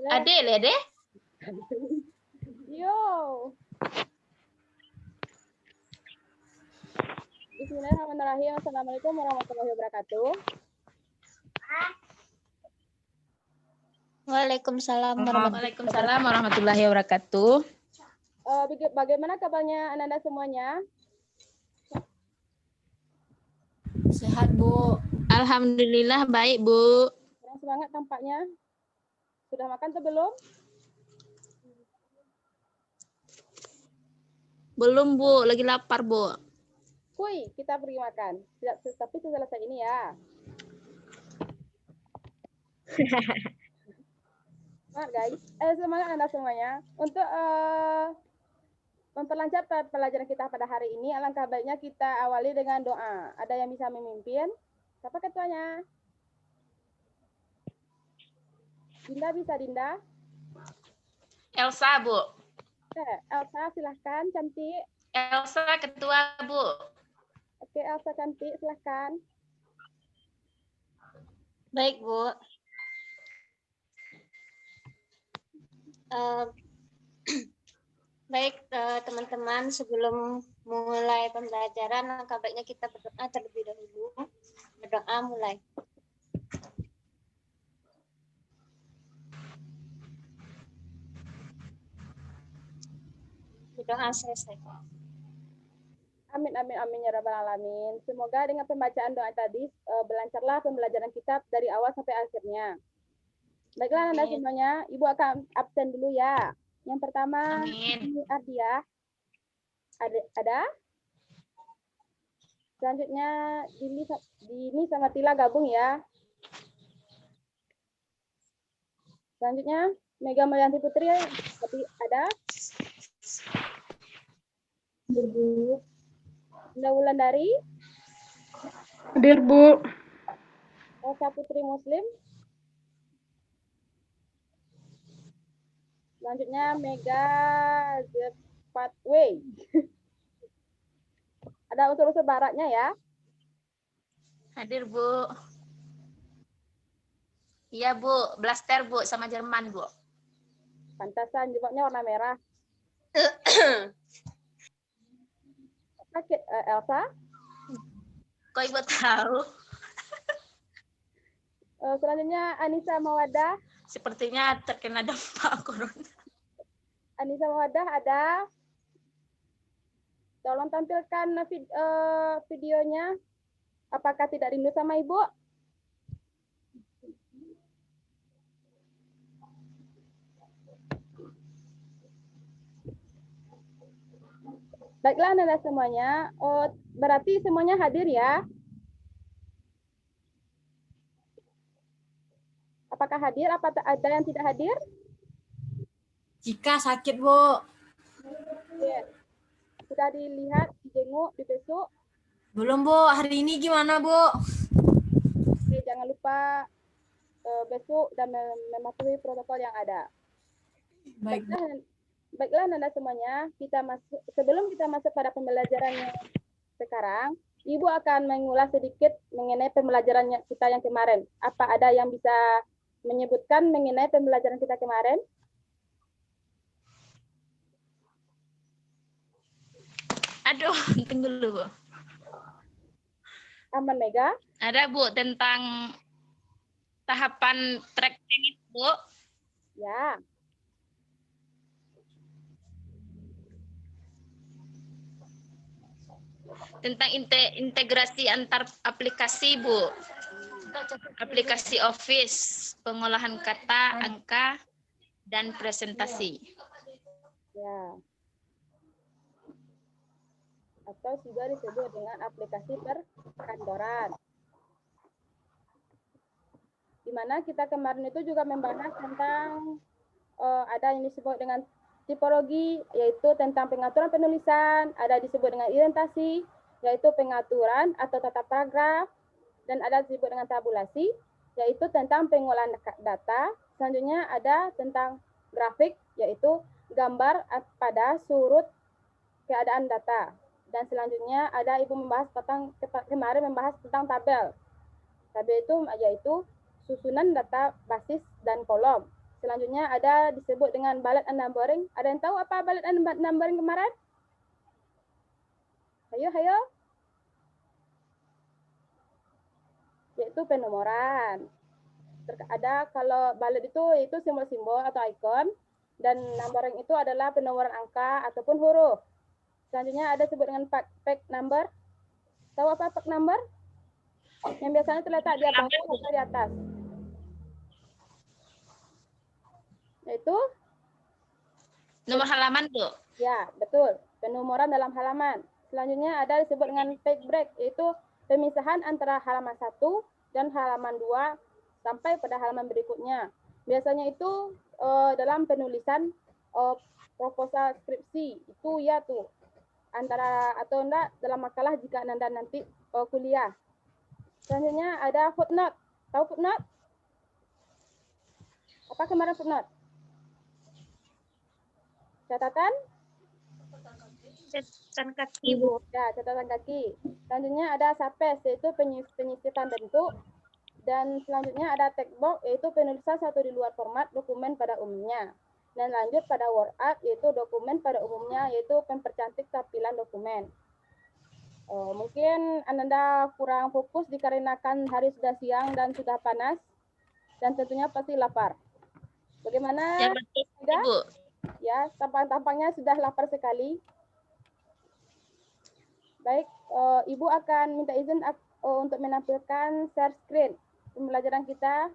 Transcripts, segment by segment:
Ade le deh. Yo. Bismillahirrahmanirrahim. Assalamualaikum warahmatullahi wabarakatuh. Waalaikumsalam Waalaikumsalam warahmatullahi wabarakatuh. Bagaimana kabarnya Anda semuanya? Sehat, Bu. Alhamdulillah baik, Bu. Kurang semangat tampaknya. Sudah makan atau belum? Belum, Bu. Lagi lapar, Bu. Kuy, kita pergi makan. Tapi selesai ini ya. Semangat guys. Semangat Anda semuanya. Untuk memperlancar pelajaran kita pada hari ini, alangkah baiknya kita awali dengan doa. Ada yang bisa memimpin? Siapa ketuanya? Dinda bisa, Dinda? Elsa, Bu. Elsa silahkan, cantik. Elsa ketua, Bu. Oke, Elsa cantik, silahkan. Baik, Bu. Baik, teman-teman, sebelum mulai pembelajaran, alangkah baiknya kita berdoa terlebih dahulu. Berdoa mulai. Berdoa selesai. Amin, amin, amin, ya rabbal alamin. Semoga dengan pembacaan doa tadi berlancarlah pembelajaran kita dari awal sampai akhirnya. Baiklah Anda semuanya, Ibu akan absen dulu ya. Yang pertama, Amin. Ardia. Ada? Selanjutnya, Dini sama Tila gabung ya. Selanjutnya, Mega Mulyanti Putri, tapi ada? Bu. Indah Wulandari. Hadir, Bu. Elsa Putri Muslim. Selanjutnya Mega The Pathway. Ada unsur-unsur baratnya ya. Hadir, Bu. Iya, Bu. Blaster, Bu. Sama Jerman, Bu. Pantasan jilbabnya warna merah. Sakit, Elsa. Kok Ibu tahu? Selanjutnya Anissa Mawadah. Sepertinya terkena dampak corona. Anissa Mawadah ada. Tolong tampilkan videonya. Apakah tidak rindu sama Ibu? Baiklah Anda semuanya. Berarti semuanya hadir ya. Apakah hadir? Apa ada yang tidak hadir? Jika sakit, Bu. Yes. Sudah dilihat, dijenguk, dibesuk. Belum, Bu. Hari ini gimana, Bu? Oke, jangan lupa besok dan mematuhi protokol yang ada. Baik, Bu. Baiklah Anda semuanya, sebelum kita masuk pada pembelajarannya sekarang, Ibu akan mengulas sedikit mengenai pembelajaran kita yang kemarin. Apa ada yang bisa menyebutkan mengenai pembelajaran kita kemarin? Aduh, tunggu dulu, Bu. Aman, Mega? Ada, Bu, tentang tahapan track tenis, Bu. Ya. Tentang integrasi antar aplikasi, Bu. Aplikasi Office, pengolahan kata, angka, dan presentasi. Ya. Atau juga disebut dengan aplikasi perkantoran. Di mana kita kemarin itu juga membahas tentang ada yang disebut dengan tipologi, yaitu tentang pengaturan penulisan, ada disebut dengan orientasi, yaitu pengaturan atau tata paragraf, dan ada disebut dengan tabulasi, yaitu tentang pengolahan data. Selanjutnya ada tentang grafik, yaitu gambar pada surut keadaan data. Dan selanjutnya ada Ibu membahas kemarin membahas tentang tabel. Tabel itu yaitu susunan data basis dan kolom. Selanjutnya ada disebut dengan ballot and numbering. Ada yang tahu apa ballot and numbering kemarin? Hayo. Yaitu penomoran. Ada kalau ballot itu simbol-simbol atau ikon, dan numbering itu adalah penomoran angka ataupun huruf. Selanjutnya ada disebut dengan pack number. Tahu apa pack number? Yang biasanya terletak di bawah atau di atas. Yaitu Nomor halaman, Bu. ya, betul. Penomoran dalam halaman. Selanjutnya ada disebut dengan page break, yaitu pemisahan antara halaman 1 dan halaman 2 sampai pada halaman berikutnya. Biasanya itu dalam penulisan proposal skripsi, itu ya tuh. Antara atau enggak dalam makalah jika Anda nanti kuliah. Selanjutnya ada footnote. Tahu footnote? Apa kemarin footnote? Catatan? Catatan kaki, Bu. Ya, catatan kaki. Selanjutnya ada subpage, yaitu penyisipan bentuk. Dan selanjutnya ada text box, yaitu penulisan satu di luar format dokumen pada umumnya. Dan lanjut pada word art, yaitu dokumen pada umumnya, yaitu mempercantik tampilan dokumen. Mungkin Anda kurang fokus dikarenakan hari sudah siang dan sudah panas. Dan tentunya pasti lapar. Bagaimana? Ya, betul, Sudah? Bu. Ya, tampang-tampangnya sudah lapar sekali. Baik, Ibu akan minta izin untuk menampilkan share screen pembelajaran kita.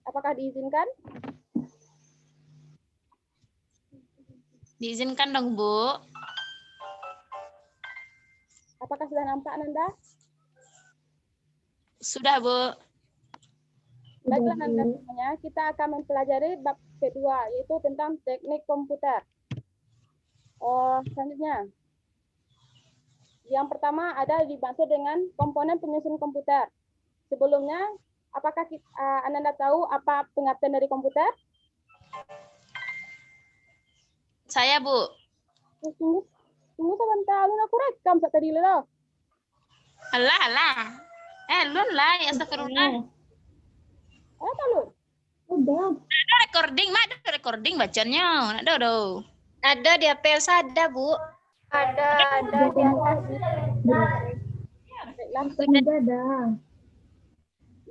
Apakah diizinkan? Diizinkan dong, Bu. Apakah sudah nampak Nanda? Sudah, Bu. Baiklah Nanda, semuanya kita akan mempelajari bab kedua, yaitu tentang teknik komputer. Selanjutnya, yang pertama ada dibantu dengan komponen penyusun komputer. Sebelumnya, apakah Anda tahu apa pengertian dari komputer? Saya, Bu. Tunggu sebentar, lu aku rekam saat tadi lo. Alah. Lun lah, ya astagfirullah. Talun. Ada recording, Mak. Ada recording bacanya. Ada. Ada di HP Elsa ada, Bu. Ada di atas.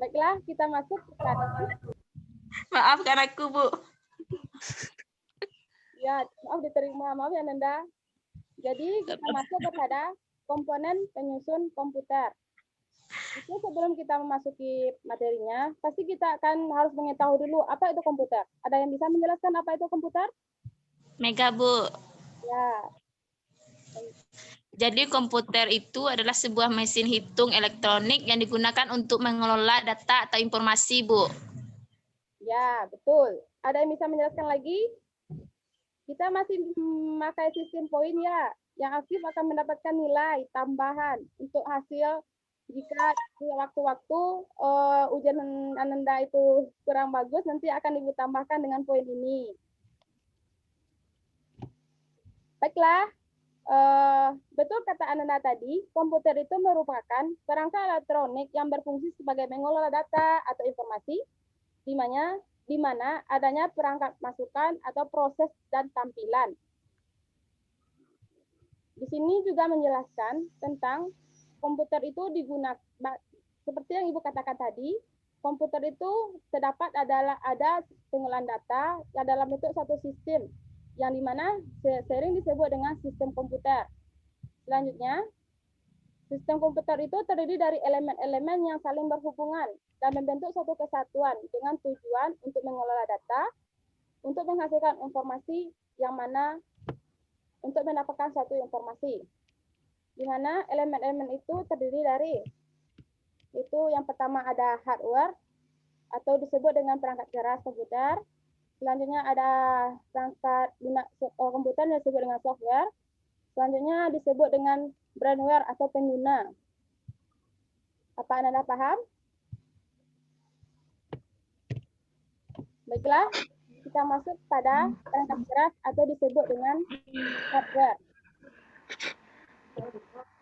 Baiklah, kita masuk ke Maafkan aku, Bu. ya, maaf diterima, maaf ya Nanda. Jadi kita masuk kepada komponen penyusun komputer. Itu sebelum kita memasuki materinya, pasti kita akan harus mengetahui dulu apa itu komputer. Ada yang bisa menjelaskan apa itu komputer? Mega, Bu. Ya. Jadi komputer itu adalah sebuah mesin hitung elektronik yang digunakan untuk mengelola data atau informasi, Bu. Ya, betul. Ada yang bisa menjelaskan lagi? Kita masih memakai sistem poin ya. Yang aktif akan mendapatkan nilai tambahan untuk hasil jika di waktu-waktu ujian Ananda itu kurang bagus, nanti akan Ibu tambahkan dengan poin ini. Baiklah, betul kata Ananda tadi, komputer itu merupakan perangkat elektronik yang berfungsi sebagai mengelola data atau informasi, di mana adanya perangkat masukan atau proses dan tampilan. Di sini juga menjelaskan tentang komputer itu digunakan, seperti yang Ibu katakan tadi, komputer itu terdapat ada pengolahan data yang dalam bentuk satu sistem, yang dimana sering disebut dengan sistem komputer. Selanjutnya, sistem komputer itu terdiri dari elemen-elemen yang saling berhubungan dan membentuk suatu kesatuan dengan tujuan untuk mengelola data, untuk menghasilkan informasi yang mana untuk mendapatkan satu informasi. Di mana elemen-elemen itu terdiri dari, itu yang pertama ada hardware atau disebut dengan perangkat keras komputer. Selanjutnya ada perangkat komputer yang disebut dengan software. Selanjutnya disebut dengan brainware atau pengguna. Apa Anda paham? Baiklah, kita masuk pada perangkat keras atau disebut dengan hardware.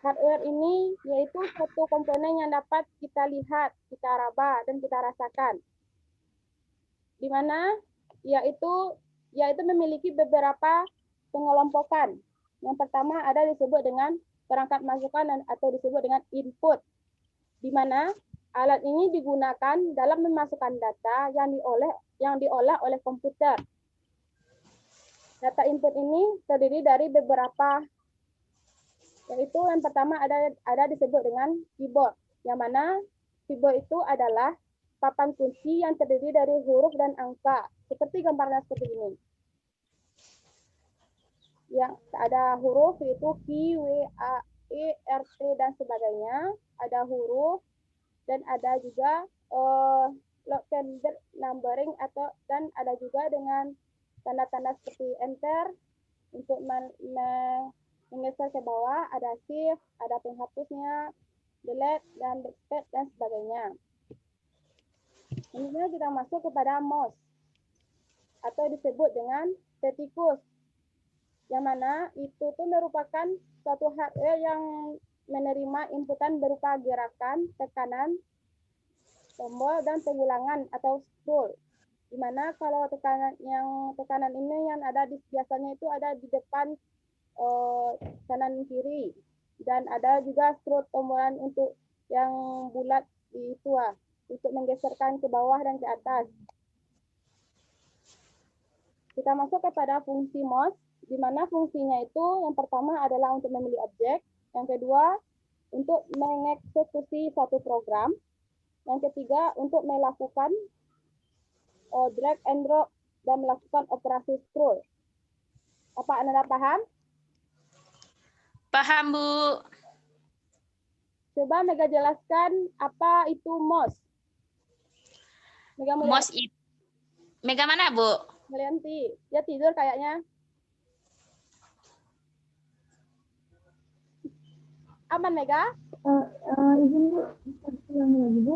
Hardware ini yaitu satu komponen yang dapat kita lihat, kita raba, dan kita rasakan. Di mana yaitu memiliki beberapa pengelompokan. Yang pertama ada disebut dengan perangkat masukan atau disebut dengan input, di mana alat ini digunakan dalam memasukkan data yang diolah oleh komputer. Data input ini terdiri dari beberapa, yaitu yang pertama ada disebut dengan keyboard, yang mana keyboard itu adalah papan kunci yang terdiri dari huruf dan angka, seperti gambarnya seperti ini. Yang ada huruf yaitu Q, W, A, E, R, T, dan sebagainya. Ada huruf dan ada juga located numbering dan ada juga dengan tanda-tanda seperti enter untuk menggeser ke bawah, ada shift, ada penghapusnya, delete, dan backspace, dan sebagainya. Kemudian kita masuk kepada mouse, atau disebut dengan statikus, yang mana itu tuh merupakan suatu hardware yang menerima inputan berupa gerakan, tekanan, tombol, dan pengulangan atau scroll. Di mana kalau tekanan ini yang ada biasanya itu ada di depan kanan kiri, dan ada juga scroll tombolan untuk yang bulat di itu untuk menggeserkan ke bawah dan ke atas. Kita masuk kepada fungsi mouse, di mana fungsinya itu yang pertama adalah untuk memilih objek, yang kedua untuk mengeksekusi suatu program, yang ketiga untuk melakukan drag and drop dan melakukan operasi scroll. Apa Anda paham? Paham, Bu. Coba Mega jelaskan apa itu mouse. Mouse itu. Mega mana, Bu? Melianti, dia tidur kayaknya. Aman, Mega? Izin Bu, ulang lagi Bu.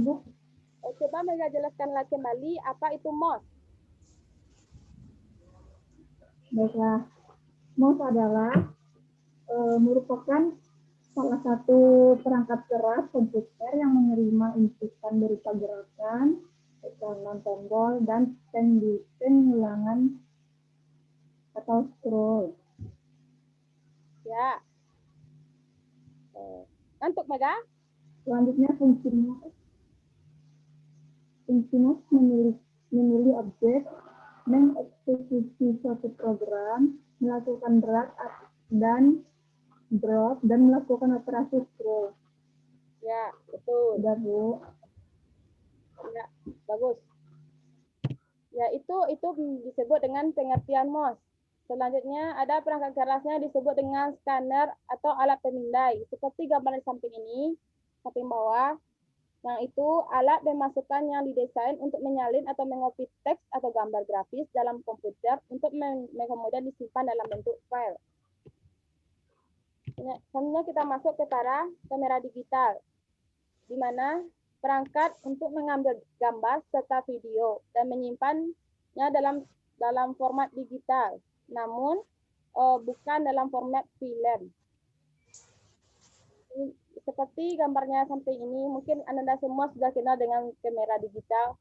Bu. Coba Mega jelaskan lagi kembali apa itu mouse. Baiklah, mouse adalah merupakan salah satu perangkat keras komputer yang menerima inputan berupa gerakan, tekanan tombol, dan pengulangan atau scroll. Ya. Ngantuk, Mega? Selanjutnya fungsi mouse memilih objek, mengeksekusi suatu program, melakukan drag dan drop, dan melakukan operasi scroll. Ya, betul. Sudah, Bu. Ya, bagus. Ya, itu disebut dengan pengertian mouse. Selanjutnya ada perangkat kerasnya disebut dengan scanner atau alat pemindai. Seperti gambar di samping ini, samping bawah. Yang itu alat pemasukan yang didesain untuk menyalin atau mengopi teks atau gambar grafis dalam komputer untuk kemudian disimpan dalam bentuk file. Selanjutnya kita masuk kepada kamera digital, di mana perangkat untuk mengambil gambar serta video dan menyimpannya dalam format digital, namun bukan dalam format film. Seperti gambarnya samping ini, mungkin Anda semua sudah kenal dengan kamera digital.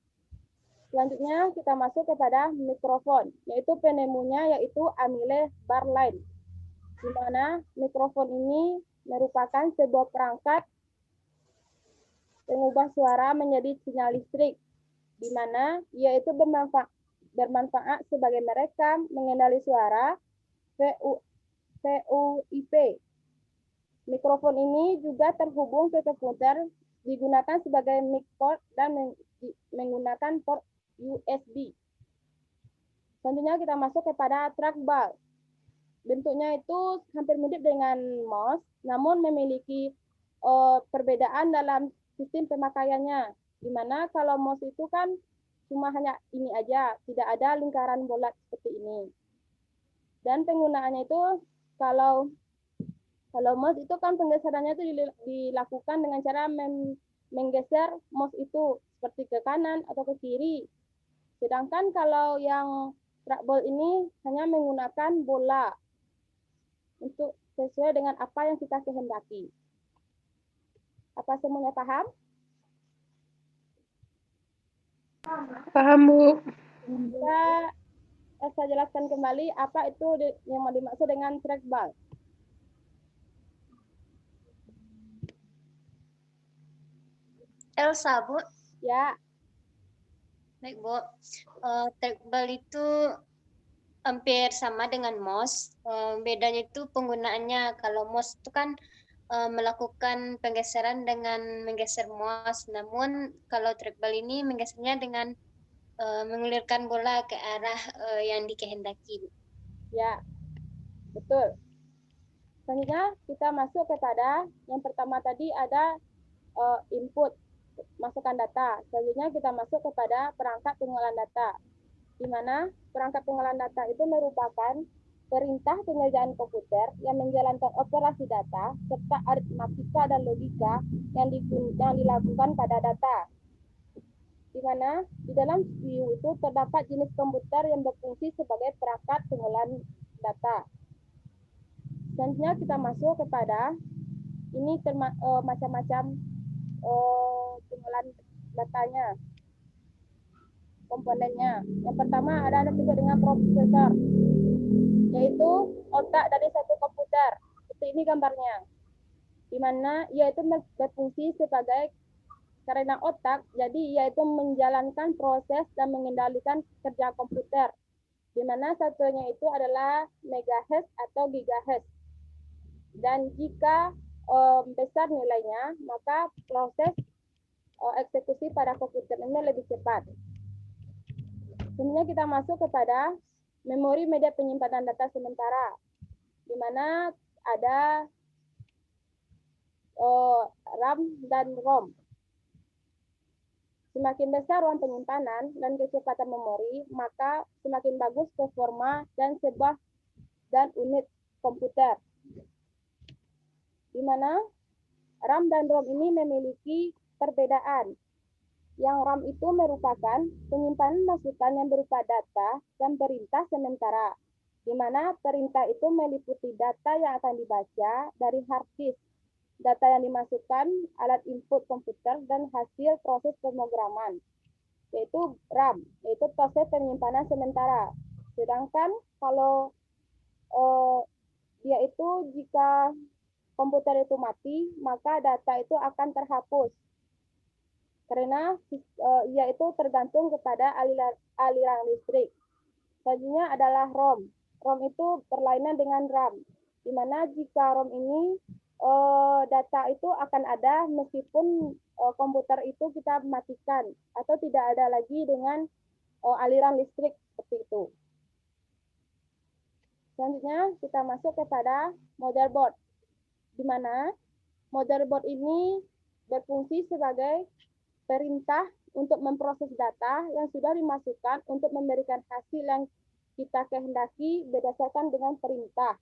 Selanjutnya kita masuk kepada mikrofon, yaitu penemunya yaitu Amile Barline, di mana mikrofon ini merupakan sebuah perangkat pengubah suara menjadi sinyal listrik, di mana yaitu bermanfaat sebagai merekam, mengendali suara, VUIP. Mikrofon ini juga terhubung ke komputer, digunakan sebagai mic port dan menggunakan port USB. Selanjutnya kita masuk kepada trackball. Bentuknya itu hampir mirip dengan mouse, namun memiliki perbedaan dalam sistem pemakaiannya. Di mana kalau mouse itu kan cuma hanya ini aja, tidak ada lingkaran bulat seperti ini. Dan penggunaannya itu kalau mouse itu kan penggeserannya itu dilakukan dengan cara menggeser mouse itu seperti ke kanan atau ke kiri. Sedangkan kalau yang trackball ini hanya menggunakan bola untuk sesuai dengan apa yang kita kehendaki. Apa semuanya paham? Paham, Bu. Saya jelaskan kembali apa itu yang mau dimaksud dengan trackball. Elsa, Bu. Ya, Baik, Bu. Trackball itu hampir sama dengan mouse. Bedanya itu penggunaannya. Kalau mouse itu kan melakukan penggeseran dengan menggeser mouse. Namun kalau trackball ini menggesernya dengan mengulirkan bola ke arah yang dikehendaki. ya, betul. Selanjutnya kita masuk kepada yang pertama tadi ada input, masukkan data. Selanjutnya kita masuk kepada perangkat pengolahan data, di mana perangkat pengolahan data itu merupakan perintah pengerjaan komputer yang menjalankan operasi data serta aritmatika dan logika yang dilakukan pada data. Di mana di dalam CPU itu terdapat jenis komputer yang berfungsi sebagai perangkat pengolahan data. Selanjutnya kita masuk kepada ini macam-macam pengolahan datanya, komponennya. Yang pertama ada disebut dengan prosesor, yaitu otak dari satu komputer. Seperti ini gambarnya, di mana ia itu berfungsi sebagai karena otak, jadi ia itu menjalankan proses dan mengendalikan kerja komputer, di mana satunya itu adalah megahertz atau gigahertz. Dan jika besar nilainya, maka proses eksekusi pada komputer ini lebih cepat. Selanjutnya kita masuk kepada memori media penyimpanan data sementara, di mana ada RAM dan ROM. Semakin besar ruang penyimpanan dan kecepatan memori, maka semakin bagus performa dan unit komputer. Di mana RAM dan ROM ini memiliki perbedaan. Yang RAM itu merupakan penyimpanan masukan yang berupa data dan perintah sementara, di mana perintah itu meliputi data yang akan dibaca dari hard disk, data yang dimasukkan alat input komputer, dan hasil proses pemrograman, yaitu RAM, yaitu proses penyimpanan sementara. Sedangkan kalau dia itu jika komputer itu mati, maka data itu akan terhapus. Karena ia itu tergantung kepada aliran listrik. Selanjutnya adalah ROM. ROM itu berlainan dengan RAM, di mana jika ROM ini data itu akan ada meskipun komputer itu kita matikan atau tidak ada lagi dengan aliran listrik seperti itu. Selanjutnya kita masuk kepada motherboard, di mana motherboard ini berfungsi sebagai perintah untuk memproses data yang sudah dimasukkan untuk memberikan hasil yang kita kehendaki berdasarkan dengan perintah.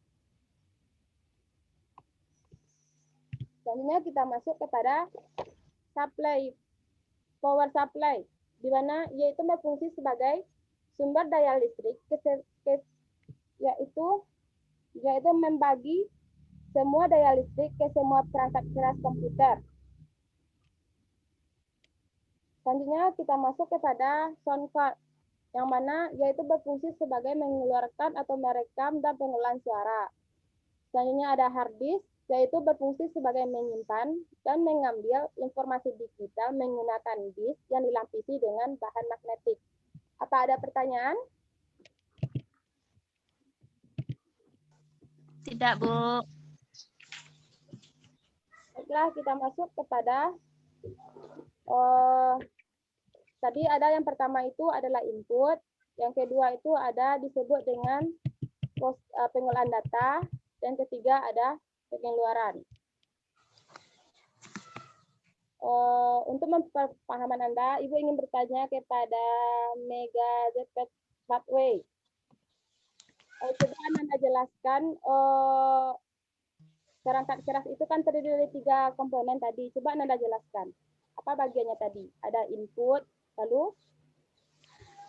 Selanjutnya kita masuk kepada power supply, di mana yaitu berfungsi sebagai sumber daya listrik, yaitu membagi semua daya listrik ke semua perangkat keras komputer. Selanjutnya kita masuk kepada sound card, yang mana yaitu berfungsi sebagai mengeluarkan atau merekam dan pengolahan suara. Selanjutnya ada hard disk, yaitu berfungsi sebagai menyimpan dan mengambil informasi digital menggunakan disk yang dilapisi dengan bahan magnetik. Apa ada pertanyaan? Tidak, Bu. Baiklah, kita masuk kepada tadi ada yang pertama itu adalah input, yang kedua itu ada disebut dengan pengolahan data, dan ketiga ada pengeluaran. Untuk memperpahaman Anda, Ibu ingin bertanya kepada Mega Zepet Pathway. Coba Anda jelaskan, perangkat keras itu kan terdiri dari 3 komponen tadi. Coba Anda jelaskan. Apa bagiannya tadi? Ada input, lalu?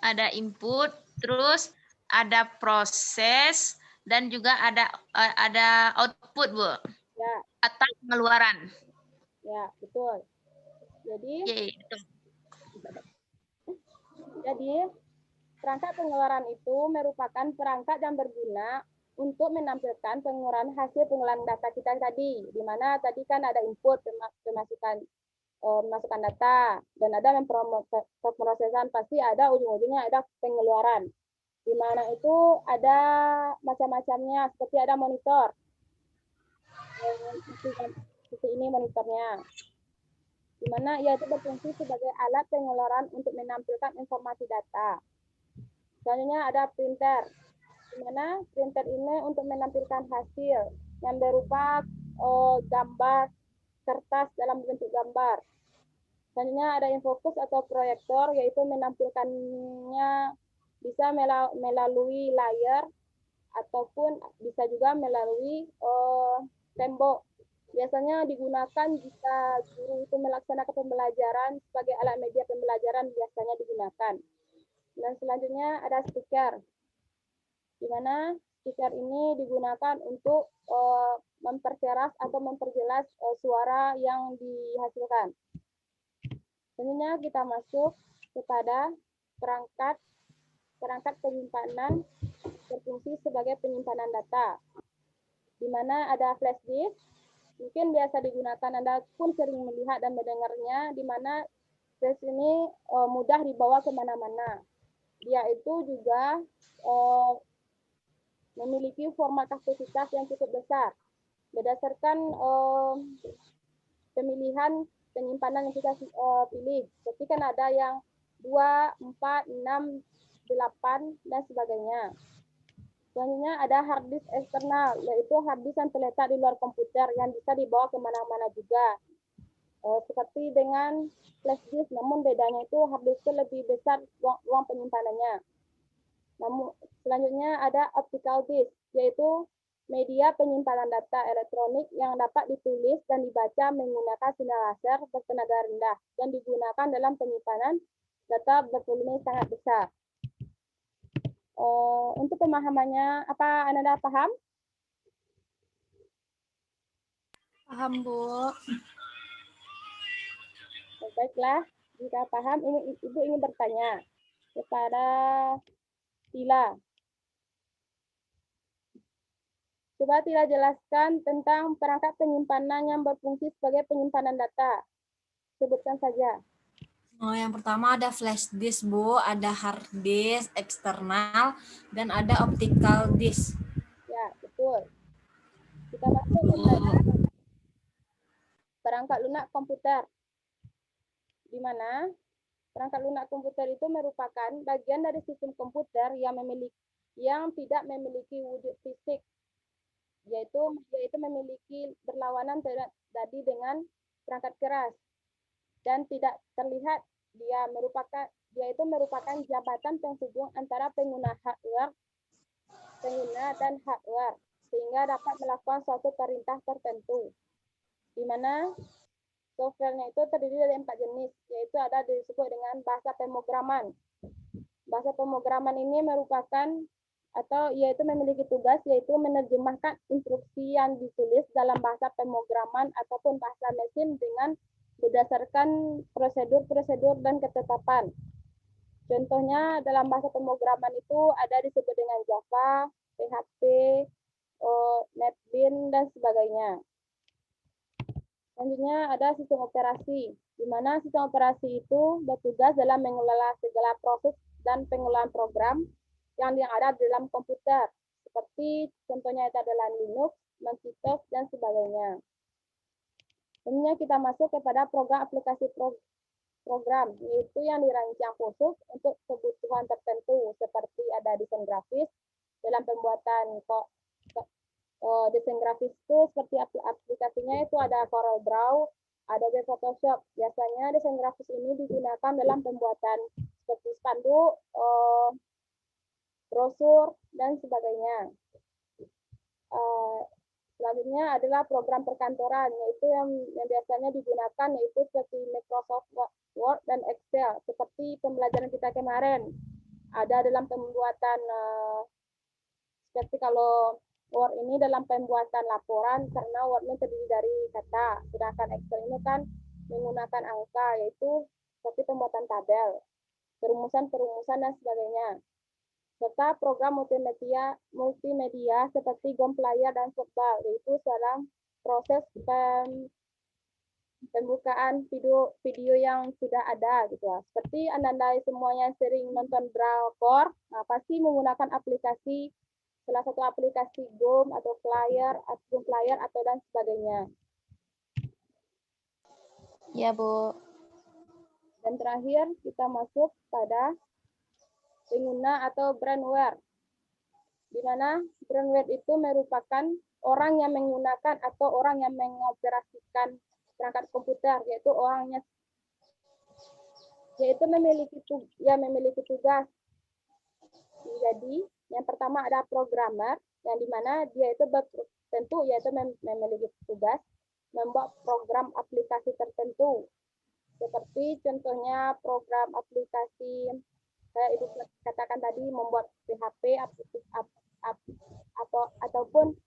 Ada input, terus ada proses, dan juga ada output, Bu. Ya, Atau pengeluaran. ya, betul. Jadi, Yeay, betul. perangkat pengeluaran itu merupakan perangkat yang berguna untuk menampilkan pengeluaran hasil pengolahan data kita tadi, di mana tadi kan ada input pemasukan data dan ada pemrosesan, pasti ada ujung-ujungnya ada pengeluaran, di mana itu ada macam-macamnya, seperti ada monitor, seperti ini monitornya, di mana ia itu berfungsi sebagai alat pengeluaran untuk menampilkan informasi data. Selanjutnya ada printer, di mana printer ini untuk menampilkan hasil yang berupa gambar kertas dalam bentuk gambar. Selanjutnya ada infocus atau proyektor, yaitu menampilkannya bisa melalui layar ataupun bisa juga melalui tembok. Biasanya digunakan jika guru itu melaksanakan pembelajaran sebagai alat media pembelajaran, biasanya digunakan. Dan selanjutnya ada speaker, di mana speaker ini digunakan untuk memperkeras atau memperjelas suara yang dihasilkan. Selanjutnya kita masuk kepada perangkat penyimpanan berfungsi sebagai penyimpanan data, di mana ada flash disk, mungkin biasa digunakan, Anda pun sering melihat dan mendengarnya, di mana flash ini mudah dibawa kemana-mana. Dia itu juga memiliki format kapasitas yang cukup besar. Berdasarkan pemilihan penyimpanan yang kita pilih. Jadi kan ada yang 2, 4, 6, 8, dan sebagainya. Selanjutnya ada hard disk eksternal, yaitu hard disk yang terletak di luar komputer yang bisa dibawa kemana-mana juga. Seperti dengan flash disk, namun bedanya itu hard disk lebih besar ruang penyimpanannya. Namun selanjutnya ada optical disk, yaitu media penyimpanan data elektronik yang dapat ditulis dan dibaca menggunakan sinar laser bertenaga rendah dan digunakan dalam penyimpanan data bervolume sangat besar. Untuk pemahamannya, apa Anda paham? Paham, Bu. Baiklah, jika paham, Ibu ingin bertanya kepada Tila. Coba Tila jelaskan tentang perangkat penyimpanan yang berfungsi sebagai penyimpanan data. Sebutkan saja. Yang pertama ada flash disk, Bu, ada hard disk eksternal, dan ada optical disk. Ya, betul. Kita masuk kepada perangkat lunak komputer, di mana perangkat lunak komputer itu merupakan bagian dari sistem komputer yang tidak memiliki wujud fisik, yaitu memiliki berlawanan tadi dengan perangkat keras dan tidak terlihat. Dia itu merupakan jabatan penghubung antara pengguna dan hardware, sehingga dapat melakukan suatu perintah tertentu, di mana softwarenya itu terdiri dari 4 jenis, yaitu ada disebut dengan bahasa pemrograman. Bahasa pemrograman ini merupakan yaitu memiliki tugas yaitu menerjemahkan instruksi yang ditulis dalam bahasa pemrograman ataupun bahasa mesin dengan berdasarkan prosedur-prosedur dan ketetapan. Contohnya dalam bahasa pemrograman itu ada disebut dengan Java, PHP, NetBeans, dan sebagainya. Selanjutnya ada sistem operasi, di mana sistem operasi itu bertugas dalam mengelola segala proses dan pengelolaan program yang ada dalam komputer, seperti contohnya itu adalah Linux, Macintosh, dan sebagainya. Selanjutnya kita masuk kepada program aplikasi program, yaitu yang dirancang khusus untuk kebutuhan tertentu, seperti ada desain grafis. Dalam pembuatan desain grafis itu seperti aplikasinya itu ada Corel Draw, Adobe Photoshop. Biasanya desain grafis ini digunakan dalam pembuatan seperti spanduk, brosur, dan sebagainya. Selanjutnya adalah program perkantoran, yaitu yang biasanya digunakan yaitu seperti Microsoft Word dan Excel, seperti pembelajaran kita kemarin. Ada dalam pembuatan Seperti kalau Word ini dalam pembuatan laporan karena Word-nya terdiri dari kata, sedangkan Excel ini kan menggunakan angka, yaitu seperti pembuatan tabel, perumusan dan sebagainya. Serta program multimedia seperti Game Player dan Football, yaitu dalam proses pembukaan video yang sudah ada gitu. Seperti Anda semuanya sering nonton drakor, nah, pasti menggunakan aplikasi, salah satu aplikasi Game atau Game Player atau dan sebagainya. Ya, Bu. Dan terakhir kita masuk pada pengguna atau brandware, di mana brandware itu merupakan orang yang menggunakan atau orang yang mengoperasikan perangkat komputer, yaitu memiliki tugas. Jadi yang pertama ada programmer, yang dimana dia itu tentu yaitu memiliki tugas membuat program aplikasi tertentu, seperti contohnya program aplikasi kayak Ibu katakan tadi, membuat PHP ataupun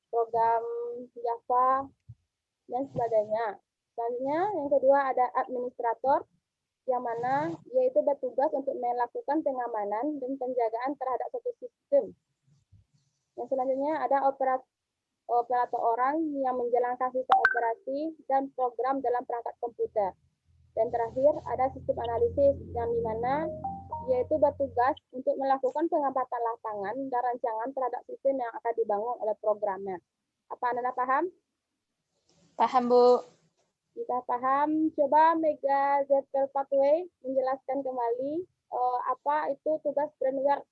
program Java dan sebagainya. Selanjutnya yang kedua ada administrator, yang mana yaitu bertugas untuk melakukan pengamanan dan penjagaan terhadap suatu sistem. Yang selanjutnya ada operator orang yang menjalankan sistem operasi dan program dalam perangkat komputer. Dan terakhir ada sistem analisis, yang dimana yaitu bertugas untuk melakukan pengamatan lapangan dan rancangan terhadap sistem yang akan dibangun oleh programmer. Apa Anda paham? Paham, Bu. Jika paham, coba Mega Zettel Pathway menjelaskan kembali apa itu tugas brandware.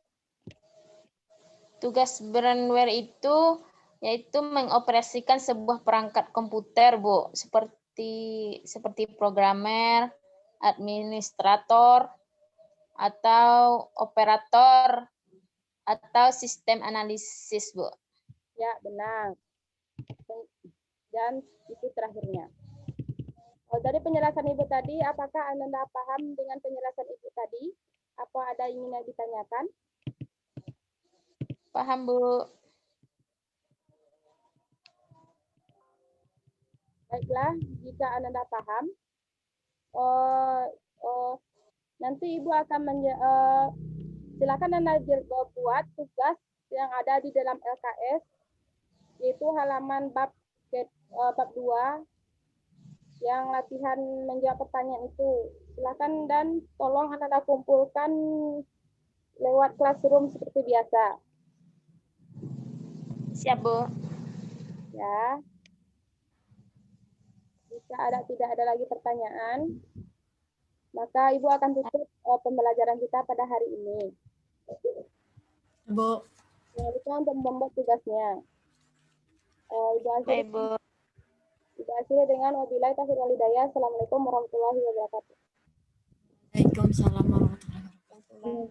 Tugas brandware itu yaitu mengoperasikan sebuah perangkat komputer, Bu, seperti programmer, administrator, atau operator, atau sistem analisis, Bu. Ya, benar. Dan itu terakhirnya. Dari penjelasan Ibu tadi, apakah Anda paham dengan penjelasan Ibu tadi? Apa ada yang ingin ditanyakan? Paham, Bu. Baiklah, jika Anda paham, nanti Ibu akan silakan Anda buat tugas yang ada di dalam LKS, yaitu halaman bab 2 yang latihan menjawab pertanyaan itu. Silakan dan tolong Anda kumpulkan lewat classroom seperti biasa. Siap, Bu. Ya. Jika tidak ada lagi pertanyaan, maka Ibu akan tutup pembelajaran kita pada hari ini. Bu. Jangan lupa untuk membuat tugasnya. Ibu akhiri dengan wabillahi taufiq wal hidayah. Assalamualaikum warahmatullahi wabarakatuh. Waalaikumsalam warahmatullahi wabarakatuh.